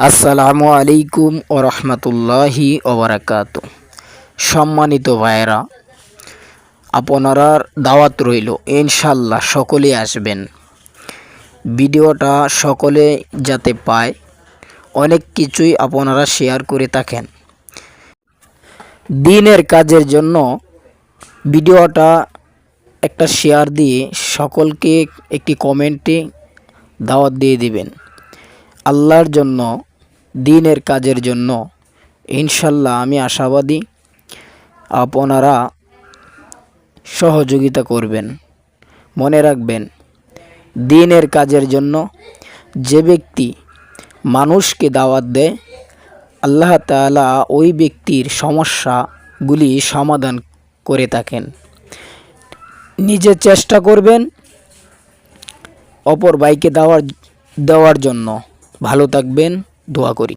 আসসালামু আলাইকুম ও রহমতুল্লাহি ওবরাকাতু। সম্মানিত ভাইয়েরা, আপনার দাওয়াত রইল, ইনশাল্লাহ সকলে আসবেন। ভিডিওটা সকলে যাতে পায়, অনেক কিছুই আপনারা শেয়ার করে থাকেন। দিনের কাজের জন্য ভিডিওটা একটা শেয়ার দিয়ে সকলকে একটি কমেন্টে দাওয়াত দিয়ে দিবেন। আল্লাহর জন্য, দিনের কাজের জন্য ইনশাল্লাহ আমি আশাবাদী আপনারা সহযোগিতা করবেন। মনে রাখবেন, দিনের কাজের জন্য যে ব্যক্তি মানুষকে দাওয়াত দেয়, আল্লাহ তাআলা ওই ব্যক্তির সমস্যাগুলি সমাধান করে থাকেন। নিজে চেষ্টা করবেন অপর ভাইকে দেওয়ার জন্য। ভালো থাকবেন, দোয়া করি।